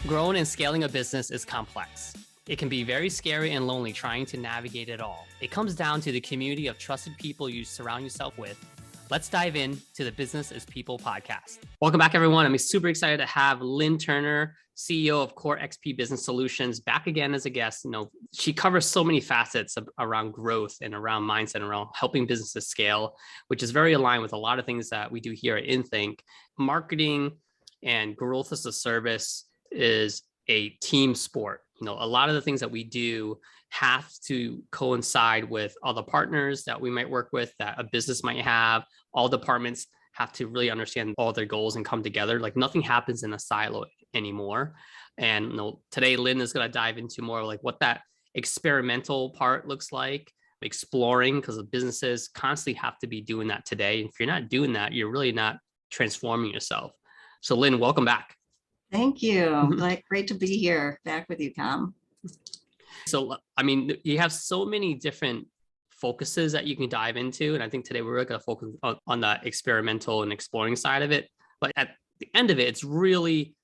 Growing and scaling a business is complex. It can be very scary and lonely trying to navigate it all. It comes down to the community of trusted people you surround yourself with. Let's dive in to the Business is People podcast. Welcome back, everyone. I'm super excited to have Lynn Turner, CEO of Core XP Business Solutions, back again as a guest. She covers so many facets around growth and around mindset and around helping businesses scale, which is very aligned with a lot of things that we do here at InThink. Marketing and growth as a service is a team sport. A lot of the things that we do have to coincide with all the partners that we might work with, that a business might have. All departments have to really understand all their goals and come together. Like nothing happens in a silo anymore. And today, Lynn is going to dive into more like what that experimental part looks like, exploring, because the businesses constantly have to be doing that today. And if you're not doing that, you're really not transforming yourself. So Lynn, welcome back. Thank you. Great to be here back with you, Kham. So, you have so many different focuses that you can dive into. And I think today we're really going to focus on the experimental and exploring side of it. But at the end of it, it's really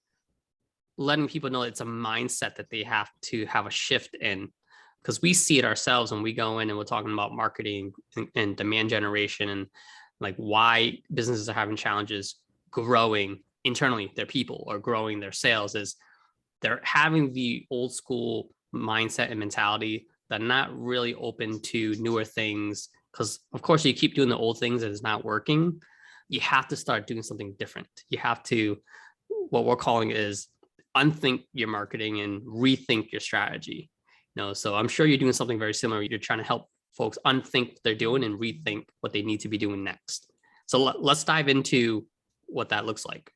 letting people know it's a mindset that they have to have a shift in, because we see it ourselves when we go in and we're talking about marketing and demand generation and like why businesses are having challenges growing internally their people or growing their sales is they're having the old school mindset and mentality. They're not really open to newer things because, of course, you keep doing the old things and it's not working. You have to start doing something different. You have to, what we're calling is unthink your marketing and rethink your strategy. So I'm sure you're doing something very similar. You're trying to help folks unthink what they're doing and rethink what they need to be doing next. So let's dive into what that looks like.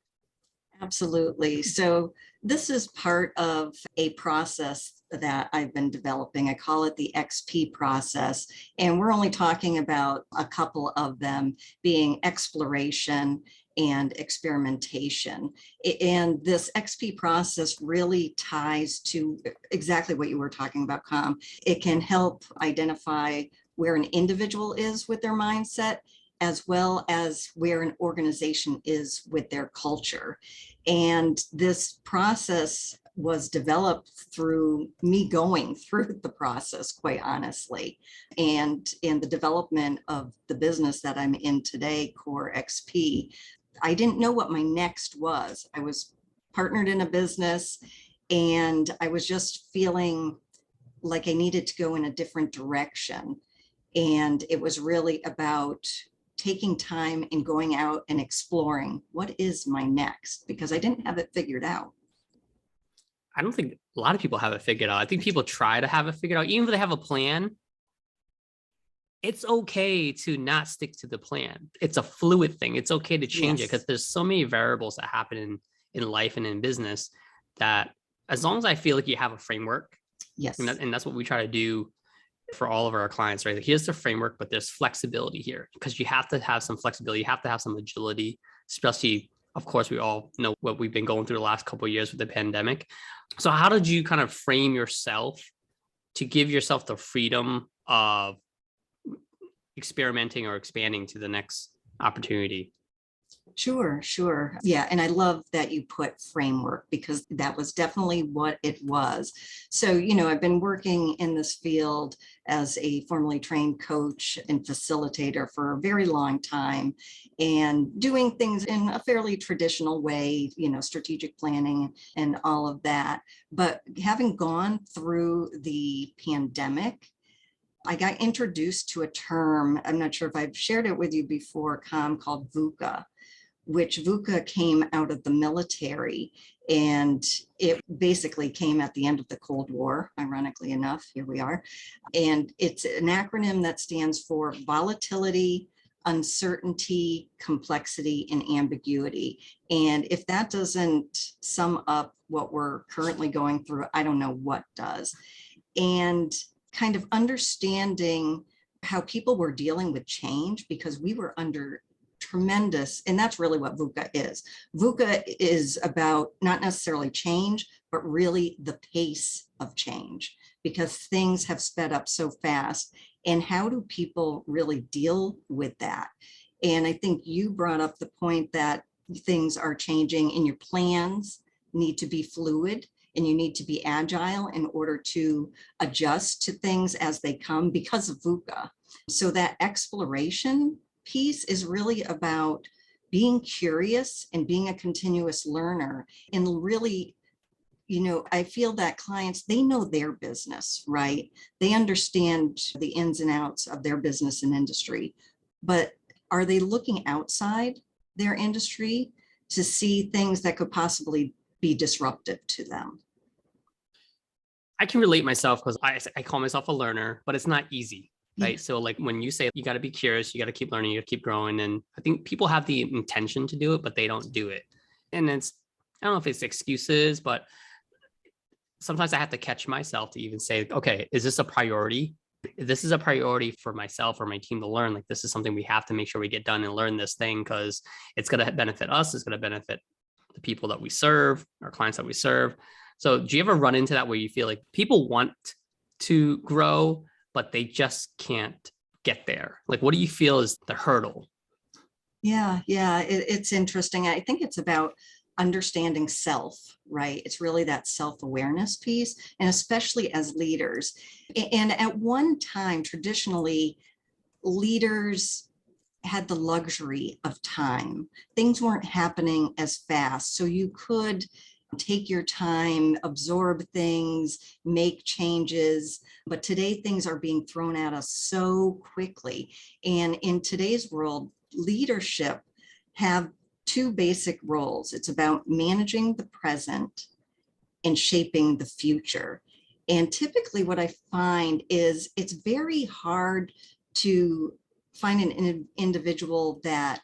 Absolutely. So this is part of a process that I've been developing. I call it the XP process, and we're only talking about a couple of them being exploration and experimentation. And this XP process really ties to exactly what you were talking about, Kham. It can help identify where an individual is with their mindset, as well as where an organization is with their culture. And this process was developed through me going through the process, quite honestly, and in the development of the business that I'm in today, Core XP. I didn't know what my next was. I was partnered in a business and I was just feeling like I needed to go in a different direction. And it was really about taking time and going out and exploring what is my next, because I didn't have it figured out. I don't think a lot of people have it figured out. I think people try to have it figured out, even if they have a plan. It's okay to not stick to the plan. It's a fluid thing. It's okay to change it because there's so many variables that happen in life and in business that as long as I feel like you have a framework, and that's what we try to do for all of our clients, right? Like, here's the framework, but there's flexibility here because you have to have some flexibility. You have to have some agility, especially, of course, we all know what we've been going through the last couple of years with the pandemic. So how did you kind of frame yourself to give yourself the freedom of experimenting or expanding to the next opportunity? Sure. Yeah. And I love that you put framework, because that was definitely what it was. So, I've been working in this field as a formally trained coach and facilitator for a very long time and doing things in a fairly traditional way, strategic planning and all of that. But having gone through the pandemic, I got introduced to a term, I'm not sure if I've shared it with you before, Kham, called VUCA, which VUCA came out of the military, and it basically came at the end of the Cold War, ironically enough, here we are. And it's an acronym that stands for volatility, uncertainty, complexity, and ambiguity. And if that doesn't sum up what we're currently going through, I don't know what does. And kind of understanding how people were dealing with change, because we were under tremendous, and that's really what VUCA is. VUCA is about not necessarily change, but really the pace of change, because things have sped up so fast. And how do people really deal with that? And I think you brought up the point that things are changing and your plans need to be fluid. and you need to be agile in order to adjust to things as they come because of VUCA. So that exploration piece is really about being curious and being a continuous learner, and really, I feel that clients, they know their business, right? They understand the ins and outs of their business and industry, but are they looking outside their industry to see things that could possibly be disruptive to them? I can relate myself because I call myself a learner, but it's not easy, Yeah. right? So like when you say you got to be curious, you got to keep learning, you got to keep growing. And I think people have the intention to do it, but they don't do it. And I don't know if it's excuses, but sometimes I have to catch myself to even say, okay, is this a priority? This is a priority for myself or my team to learn. Like, this is something we have to make sure we get done and learn this thing, because it's going to benefit us. It's going to benefit the people that we serve, our clients that we serve. So do you ever run into that where you feel like people want to grow, but they just can't get there? Like, what do you feel is the hurdle? Yeah, it's interesting. I think it's about understanding self, right? It's really that self-awareness piece, and especially as leaders. And at one time, traditionally, leaders had the luxury of time. Things weren't happening as fast, so you could take your time, absorb things, make changes. But today, things are being thrown at us so quickly. And in today's world, leadership have two basic roles. It's about managing the present and shaping the future. And typically what I find is it's very hard to find an individual that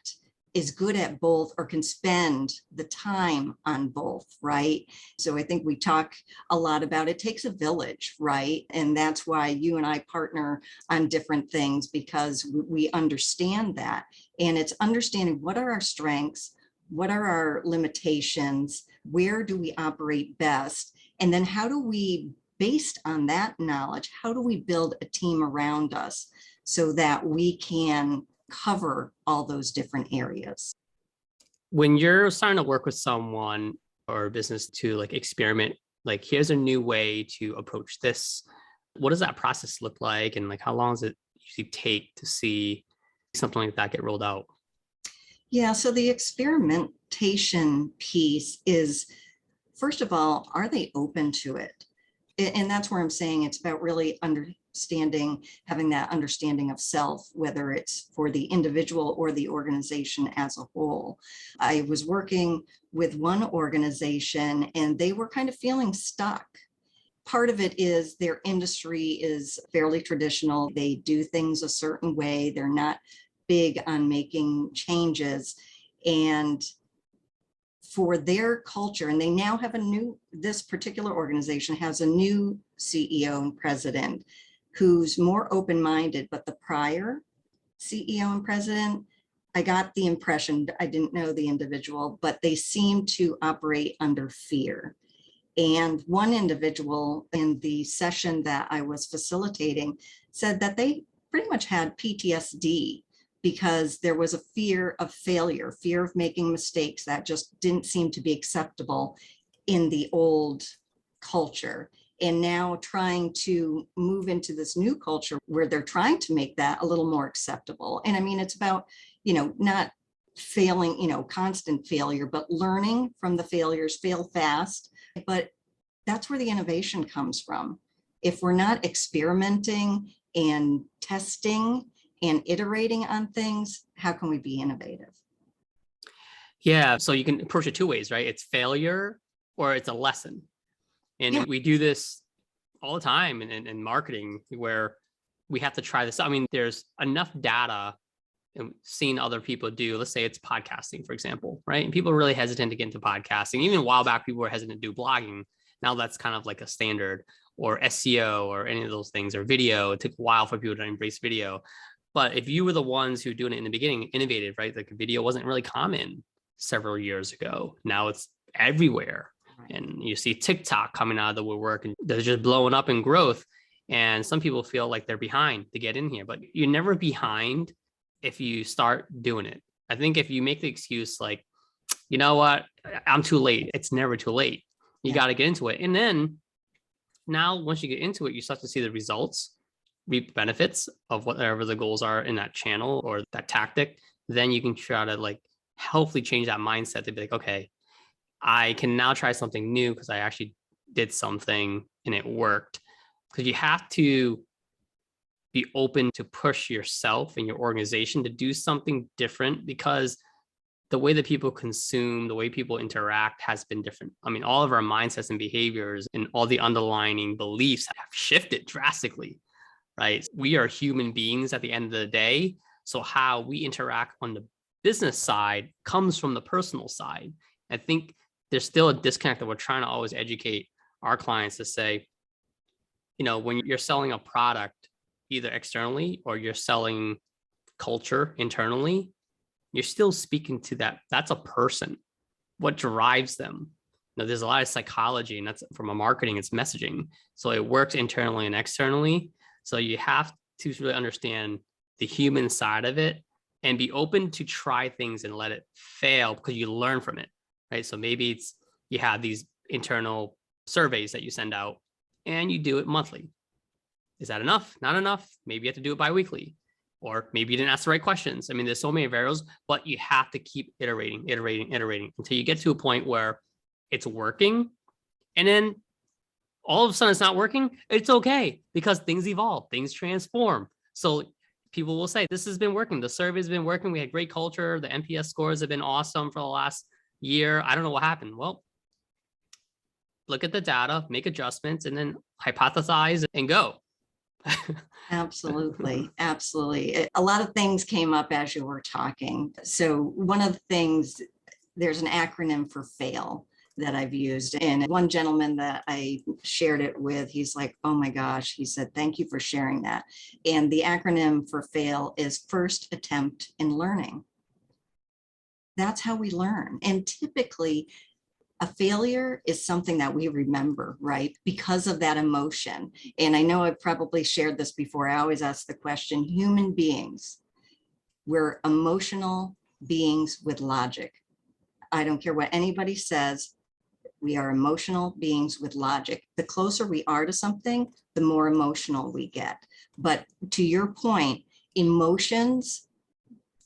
is good at both or can spend the time on both, right? So I think we talk a lot about it takes a village, right? And that's why you and I partner on different things, because we understand that. And it's understanding what are our strengths, what are our limitations, where do we operate best, and then how do we, based on that knowledge, how do we build a team around us so that we can cover all those different areas? When you're starting to work with someone or a business to like experiment, like here's a new way to approach this, what does that process look like? And like, how long does it usually take to see something like that get rolled out? Yeah, so the experimentation piece is, first of all, are they open to it? And that's where I'm saying it's about really understanding, having that understanding of self, whether it's for the individual or the organization as a whole. I was working with one organization and they were kind of feeling stuck. Part of it is their industry is fairly traditional. They do things a certain way. They're not big on making changes. And for their culture, and they now have this particular organization has a new CEO and president who's more open-minded, but the prior CEO and president, I got the impression, I didn't know the individual, but they seem to operate under fear. And one individual in the session that I was facilitating said that they pretty much had PTSD because there was a fear of failure, fear of making mistakes that just didn't seem to be acceptable in the old culture. And now trying to move into this new culture where they're trying to make that a little more acceptable. And I mean, it's about, not failing, constant failure, but learning from the failures, fail fast. But that's where the innovation comes from. If we're not experimenting and testing and iterating on things, how can we be innovative? Yeah. So you can approach it two ways, right? It's failure or it's a lesson. And Yeah. we do this all the time in marketing where we have to try this. I mean, there's enough data and seeing other people do, let's say it's podcasting, for example, right? And people are really hesitant to get into podcasting. Even a while back, people were hesitant to do blogging. Now that's kind of like a standard, or SEO or any of those things, or video. It took a while for people to embrace video. But if you were the ones who were doing it in the beginning, innovative, right? Like video wasn't really common several years ago. Now it's everywhere. Right. And you see TikTok coming out of the woodwork and they're just blowing up in growth. And some people feel like they're behind to get in here, but you're never behind if you start doing it. I think if you make the excuse like, you know what, I'm too late, it's never too late. You got to get into it. And then now, once you get into it, you start to see the results, reap benefits of whatever the goals are in that channel or that tactic. Then you can try to like hopefully change that mindset to be like, okay, I can now try something new because I actually did something and it worked. Because you have to be open to push yourself and your organization to do something different, because the way that people consume, the way people interact has been different. I mean, all of our mindsets and behaviors and all the underlying beliefs have shifted drastically, right? We are human beings at the end of the day. So how we interact on the business side comes from the personal side. I think there's still a disconnect that we're trying to always educate our clients to say, when you're selling a product, either externally or you're selling culture internally, you're still speaking to that. That's a person. What drives them? There's a lot of psychology, and that's from a marketing, it's messaging. So it works internally and externally. So you have to really understand the human side of it and be open to try things and let it fail, because you learn from it, right? So maybe you have these internal surveys that you send out and you do it monthly. Is that enough? Not enough. Maybe you have to do it biweekly, or maybe you didn't ask the right questions. I mean, there's so many variables, but you have to keep iterating until you get to a point where it's working. And then all of a sudden it's not working. It's okay, because things evolve, things transform. So people will say, this has been working. The survey's been working. We had great culture. The NPS scores have been awesome for the last year. I don't know what happened. Well, look at the data, make adjustments, and then hypothesize and go. Absolutely. Absolutely. A lot of things came up as you were talking. So one of the things, there's an acronym for FAIL that I've used. And one gentleman that I shared it with, he's like, oh my gosh, he said, thank you for sharing that. And the acronym for FAIL is first attempt in learning. That's how we learn. And typically, a failure is something that we remember, right? Because of that emotion. And I know I've probably shared this before. I always ask the question, human beings, we're emotional beings with logic. I don't care what anybody says. We are emotional beings with logic. The closer we are to something, the more emotional we get. But to your point, emotions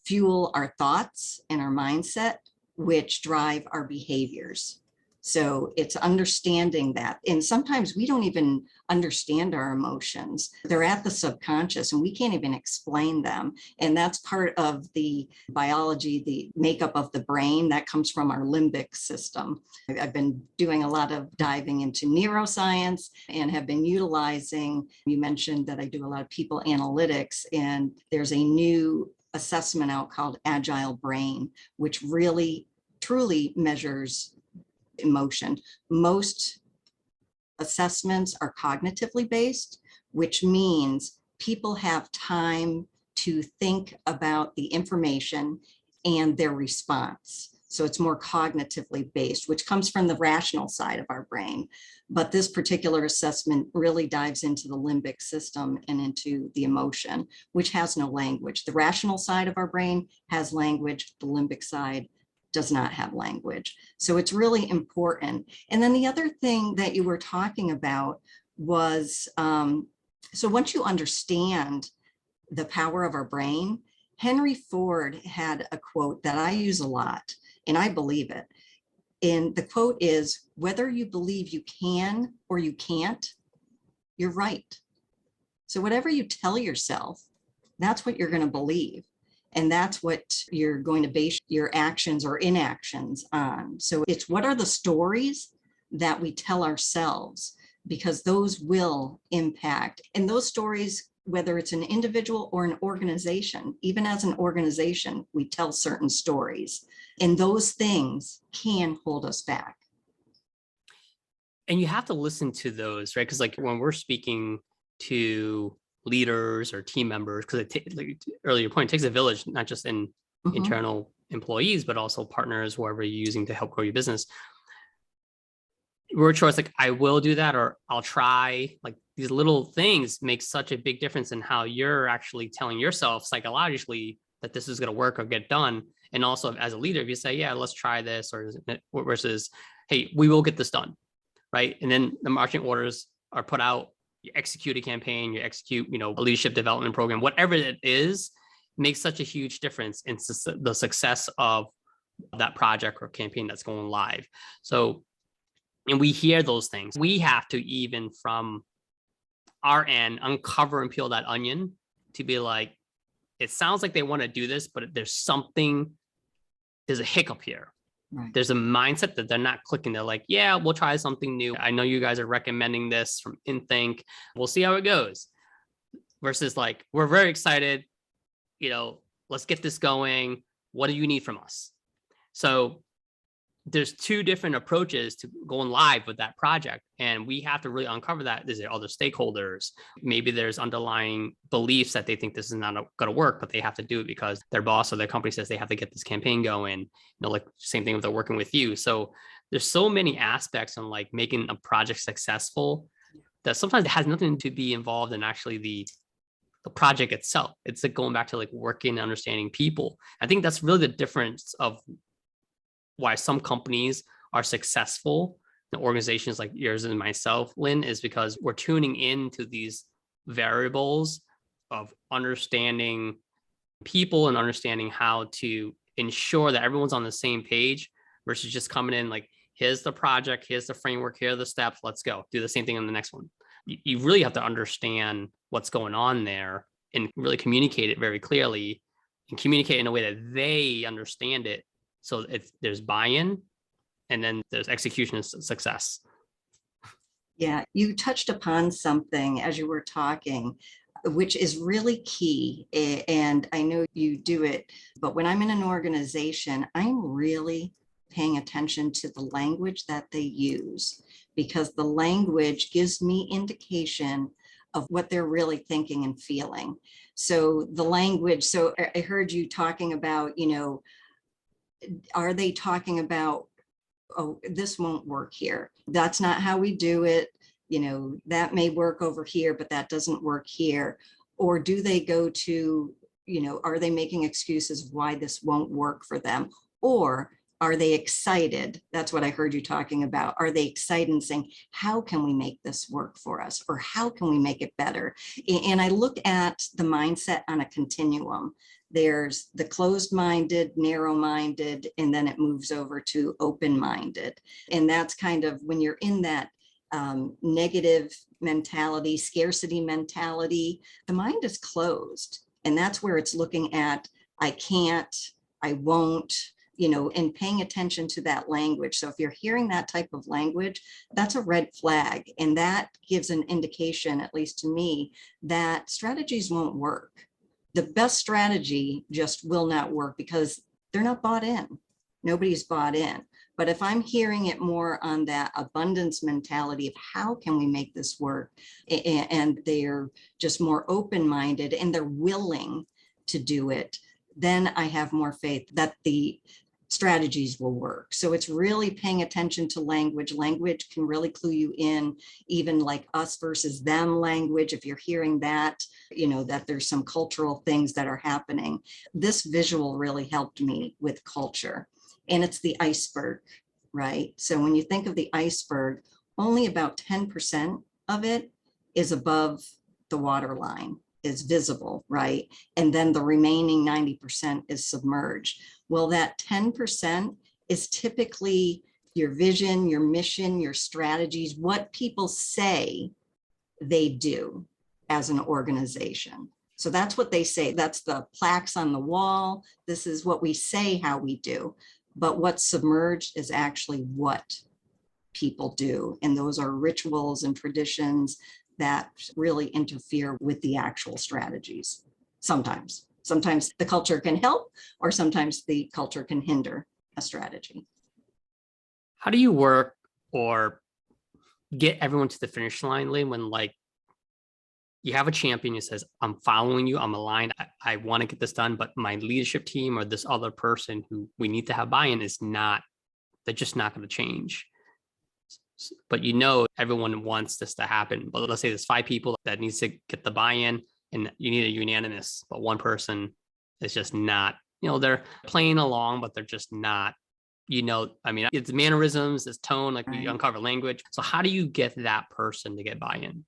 fuel our thoughts and our mindset, which drive our behaviors. So it's understanding that. And sometimes we don't even understand our emotions. They're at the subconscious and we can't even explain them. And that's part of the biology, the makeup of the brain that comes from our limbic system. I've been doing a lot of diving into neuroscience and have been utilizing, you mentioned that I do a lot of people analytics, and there's a new assessment out called Agile Brain, which really truly measures emotion. Most assessments are cognitively based, which means people have time to think about the information and their response. So it's more cognitively based, which comes from the rational side of our brain. But this particular assessment really dives into the limbic system and into the emotion, which has no language. The rational side of our brain has language. The limbic side does not have language. So it's really important. And then the other thing that you were talking about was, so once you understand the power of our brain, Henry Ford had a quote that I use a lot, and I believe it. And the quote is, whether you believe you can or you can't, you're right. So whatever you tell yourself, that's what you're going to believe. And that's what you're going to base your actions or inactions on. So it's, what are the stories that we tell ourselves? Because those will impact. And those stories, whether it's an individual or an organization, even as an organization, we tell certain stories. And those things can hold us back. And you have to listen to those, right? Because like when we're speaking to leaders or team members, because like earlier point, it takes a village, not just in internal employees, but also partners, whoever you're using to help grow your business. We're choice like, I will do that, or I'll try. Like these little things make such a big difference in how you're actually telling yourself psychologically that this is going to work or get done. And also as a leader, if you say, yeah, let's try this, or versus, hey, we will get this done. right? And then the marching orders are put out. You execute a campaign, you execute, a leadership development program, whatever it is, makes such a huge difference in the success of that project or campaign that's going live. So, and we hear those things. We have to, even from our end, uncover and peel that onion to be like, it sounds like they want to do this, but there's a hiccup here. Right. There's a mindset that they're not clicking. They're like, yeah, we'll try something new. I know you guys are recommending this from InThink. We'll see how it goes. Versus like, we're very excited. Let's get this going. What do you need from us? So there's two different approaches to going live with that project. And we have to really uncover that. Is there other stakeholders? Maybe there's underlying beliefs that they think this is not going to work, but they have to do it because their boss or their company says they have to get this campaign going. Like same thing if they're working with you. So there's so many aspects on like making a project successful that sometimes it has nothing to be involved in actually the project itself. It's like going back to like working and understanding people. I think that's really the difference of why some companies are successful, organizations like yours and myself, Lynn, is because we're tuning into these variables of understanding people and understanding how to ensure that everyone's on the same page versus just coming in like, here's the project, here's the framework, here are the steps, let's go. Do the same thing on the next one. You really have to understand what's going on there and really communicate it very clearly and communicate in a way that they understand it. So there's buy-in and then there's execution and success. Yeah, you touched upon something as you were talking, which is really key. And I know you do it, but when I'm in an organization, I'm really paying attention to the language that they use, because the language gives me indication of what they're really thinking and feeling. So the language, so I heard you talking about, are they talking about, oh, this won't work here. That's not how we do it. That may work over here, but that doesn't work here. Or do they go to, are they making excuses why this won't work for them? Or are they excited? That's what I heard you talking about. Are they excited and saying, how can we make this work for us? Or how can we make it better? And I look at the mindset on a continuum. There's the closed-minded, narrow-minded, and then it moves over to open-minded. And that's kind of when you're in that negative mentality, scarcity mentality, the mind is closed. And that's where it's looking at, I can't, I won't, and paying attention to that language. So if you're hearing that type of language, that's a red flag. And that gives an indication, at least to me, that strategies won't work. The best strategy just will not work because they're not bought in. Nobody's bought in. But if I'm hearing it more on that abundance mentality of how can we make this work, and they're just more open-minded and they're willing to do it, then I have more faith that the strategies will work. So it's really paying attention to language. Language can really clue you in, even like us versus them language. If you're hearing that, that there's some cultural things that are happening. This visual really helped me with culture. And it's the iceberg, right? So when you think of the iceberg, only about 10% of it is above the waterline, is visible, right? And then the remaining 90% is submerged. Well, that 10% is typically your vision, your mission, your strategies, what people say they do as an organization. So that's what they say. That's the plaques on the wall. This is what we say how we do. But what's submerged is actually what people do. And those are rituals and traditions that really interfere with the actual strategies. Sometimes the culture can help, or sometimes the culture can hinder a strategy. How do you work or get everyone to the finish line, Lynn, when like you have a champion who says, I'm following you, I'm aligned, I want to get this done, but my leadership team or this other person who we need to have buy-in is not, they're just not going to change. But everyone wants this to happen. But let's say there's 5 people that needs to get the buy-in and you need a unanimous, but one person is just not, they're playing along, but they're just not I mean, it's mannerisms, it's tone, like we Right. uncover language. So how do you get that person to get buy-in?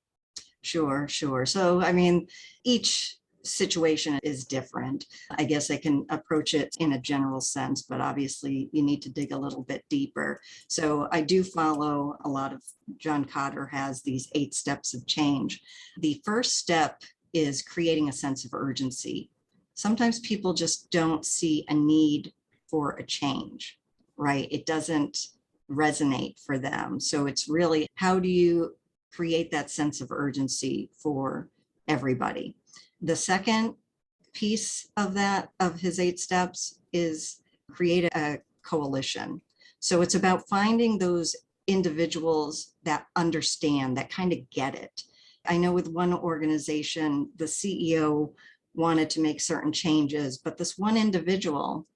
Sure, sure. So, I mean, each situation is different. I guess I can approach it in a general sense, but obviously you need to dig a little bit deeper. So, I do follow a lot of John Kotter has these 8 steps of change. The first step is creating a sense of urgency. Sometimes people just don't see a need for a change, right? It doesn't resonate for them. So, it's really how do you create that sense of urgency for everybody. The second piece of that, of his 8 steps, is create a coalition. So it's about finding those individuals that understand, that kind of get it. I know with one organization, the CEO wanted to make certain changes, but this one individual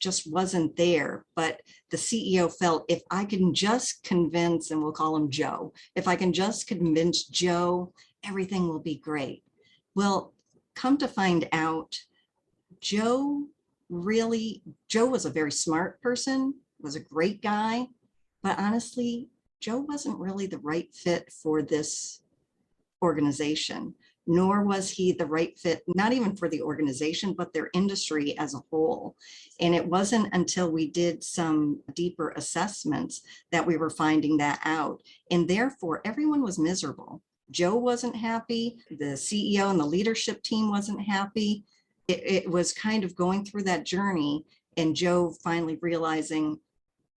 just wasn't there. But the CEO felt if I can just convince, and we'll call him Joe, if I can just convince Joe, everything will be great. Well, come to find out, Joe Joe was a very smart person, was a great guy, but honestly, Joe wasn't really the right fit for this organization, nor was he the right fit, not even for the organization, but their industry as a whole. And it wasn't until we did some deeper assessments that we were finding that out. And therefore, everyone was miserable. Joe wasn't happy. The CEO and the leadership team wasn't happy. It was kind of going through that journey, and Joe finally realizing,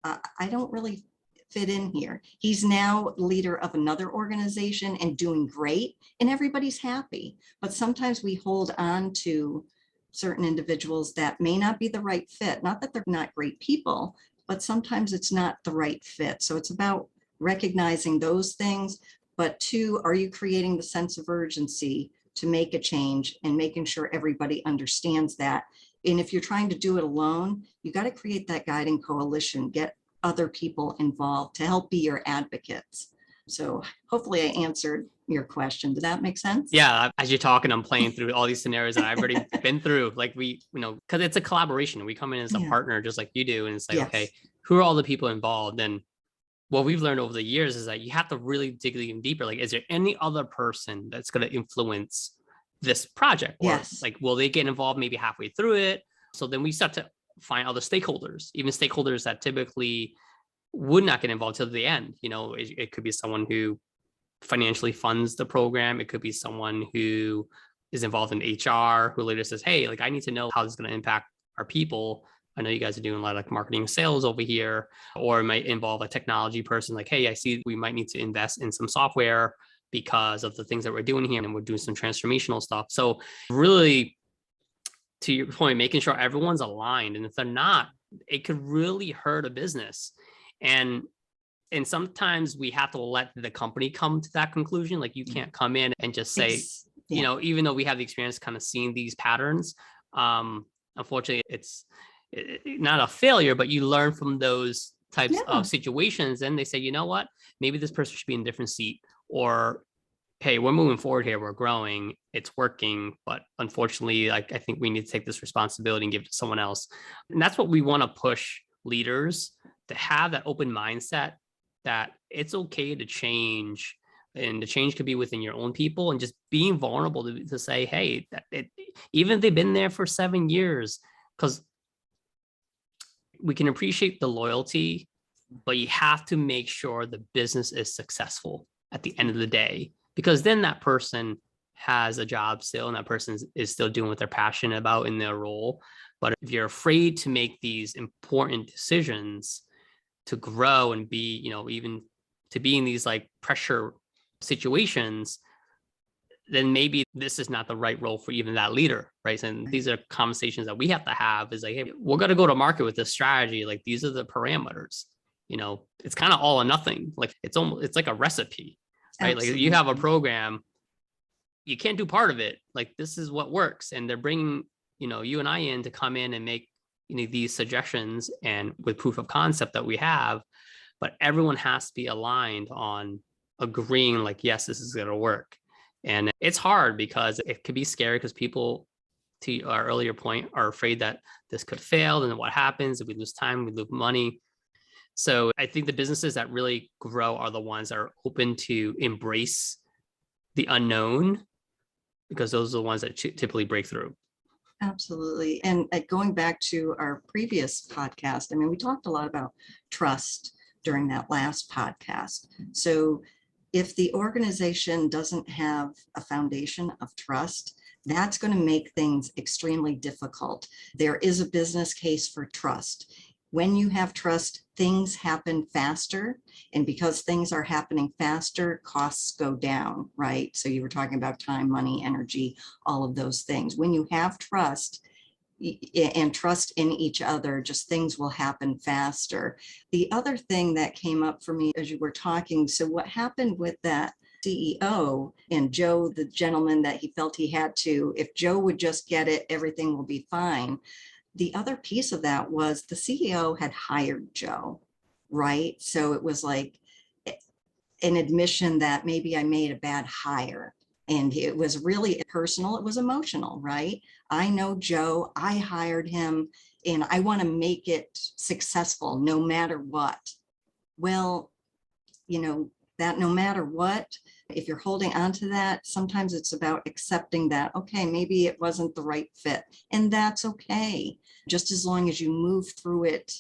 I don't really fit in here. He's now leader of another organization and doing great, and everybody's happy. But sometimes we hold on to certain individuals that may not be the right fit. Not that they're not great people, but sometimes it's not the right fit. So it's about recognizing those things. But 2, are you creating the sense of urgency to make a change and making sure everybody understands that? And if you're trying to do it alone, you got to create that guiding coalition, get other people involved to help be your advocates. So hopefully I answered your question. Did that make sense? Yeah, as you're talking, I'm playing through all these scenarios that I've already been through. Like because it's a collaboration. We come in as a Yeah. partner, just like you do. And it's like, Yes. okay, who are all the people involved? And what we've learned over the years is that you have to really dig even deeper. Like, is there any other person that's going to influence this project? Or Yes. like, will they get involved maybe halfway through it? So then we start to find other stakeholders, even stakeholders that typically would not get involved till the end. It could be someone who financially funds the program. It could be someone who is involved in HR, who later says, hey, like I need to know how this is going to impact our people. I know you guys are doing a lot of like marketing and sales over here, or it might involve a technology person like, hey, I see we might need to invest in some software because of the things that we're doing here, and we're doing some transformational stuff. So really, to your point, making sure everyone's aligned. And if they're not, it could really hurt a business. And sometimes we have to let the company come to that conclusion. Like you can't come in and just say, even though we have the experience kind of seeing these patterns, unfortunately, it's not a failure, but you learn from those types of situations. And they say, you know what, maybe this person should be in a different seat, or, hey, we're moving forward here. We're growing. It's working. But unfortunately, like, I think we need to take this responsibility and give it to someone else. And that's what we want to push leaders to have, that open mindset that it's okay to change, and the change could be within your own people, and just being vulnerable to say, hey, even if they've been there for 7 years, because we can appreciate the loyalty, but you have to make sure the business is successful at the end of the day, because then that person has a job still, and that person is still doing what they're passionate about in their role. But if you're afraid to make these important decisions to grow and be, even to be in these like pressure situations, then maybe this is not the right role for even that leader, right? And these are conversations that we have to have, is like, hey, we're going to go to market with this strategy. Like, these are the parameters. It's kind of all or nothing. Like it's like a recipe, right? Absolutely. Like you have a program, you can't do part of it. Like, this is what works. And they're bringing, you and I in to come in and make, these suggestions and with proof of concept that we have, but everyone has to be aligned on agreeing like, yes, this is going to work. And it's hard because it could be scary, because people to our earlier point, are afraid that this could fail. And then what happens if we lose time, we lose money. So I think the businesses that really grow are the ones that are open to embrace the unknown, because those are the ones that typically break through. Absolutely. And going back to our previous podcast, I mean, we talked a lot about trust during that last podcast. So if the organization doesn't have a foundation of trust, that's going to make things extremely difficult. There is a business case for trust. When you have trust, things happen faster. And because things are happening faster, costs go down, right? So you were talking about time, money, energy, all of those things. When you have trust and trust in each other, just things will happen faster. The other thing that came up for me as you were talking, so what happened with that CEO and Joe, the gentleman that he felt he had to, if Joe would just get it, everything will be fine. The other piece of that was the CEO had hired Joe, right? So it was like an admission that maybe I made a bad hire. And it was really personal. It was emotional, right? I know Joe, I hired him, and I want to make it successful no matter what. Well, that no matter what, if you're holding on to that, sometimes it's about accepting that, okay, maybe it wasn't the right fit, and that's okay. Just as long as you move through it,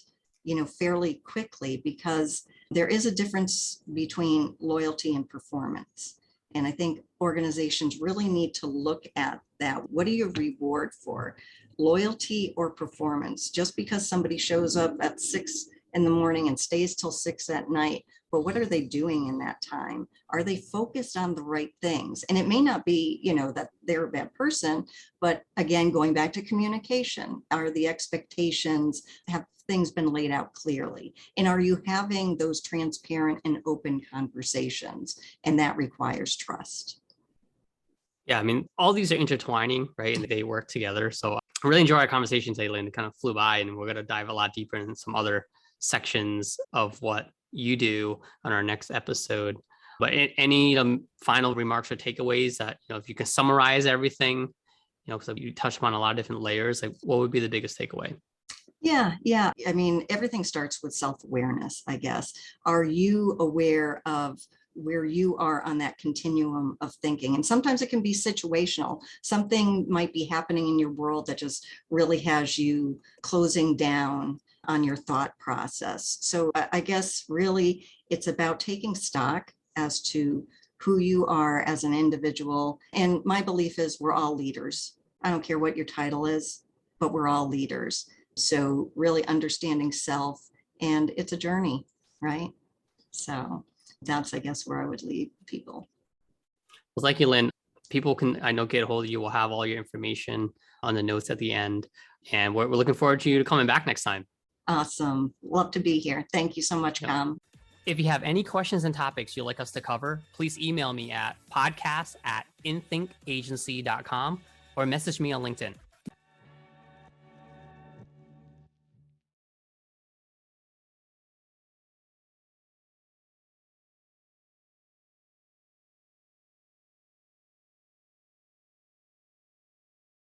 fairly quickly, because there is a difference between loyalty and performance. And I think organizations really need to look at that. What do you reward for? Loyalty or performance? Just because somebody shows up at 6 in the morning and stays till 6 at night, but what are they doing in that time? Are they focused on the right things? And it may not be, that they're a bad person, but again, going back to communication, are the expectations, have things been laid out clearly? And are you having those transparent and open conversations? And that requires trust. Yeah, I mean, all these are intertwining, right? And they work together. So I really enjoy our conversation today, Lynn. It kind of flew by, and we're going to dive a lot deeper in some other sections of what you do on our next episode. But any final remarks or takeaways that, if you can summarize everything, because you touched upon a lot of different layers, like what would be the biggest takeaway? Yeah. I mean, everything starts with self-awareness, I guess. Are you aware of where you are on that continuum of thinking? And sometimes it can be situational. Something might be happening in your world that just really has you closing down on your thought process. So I guess really it's about taking stock as to who you are as an individual. And my belief is we're all leaders. I don't care what your title is, but we're all leaders. So really understanding self, and it's a journey, right? So that's, I guess, where I would lead people. Well, thank you, Lynn. People can, I know, get a hold of you. We'll have all your information on the notes at the end. And we're looking forward to you coming back next time. Awesome. Love to be here. Thank you so much, Kham. If you have any questions and topics you'd like us to cover, please email me at podcast@inthinkagency.com or message me on LinkedIn.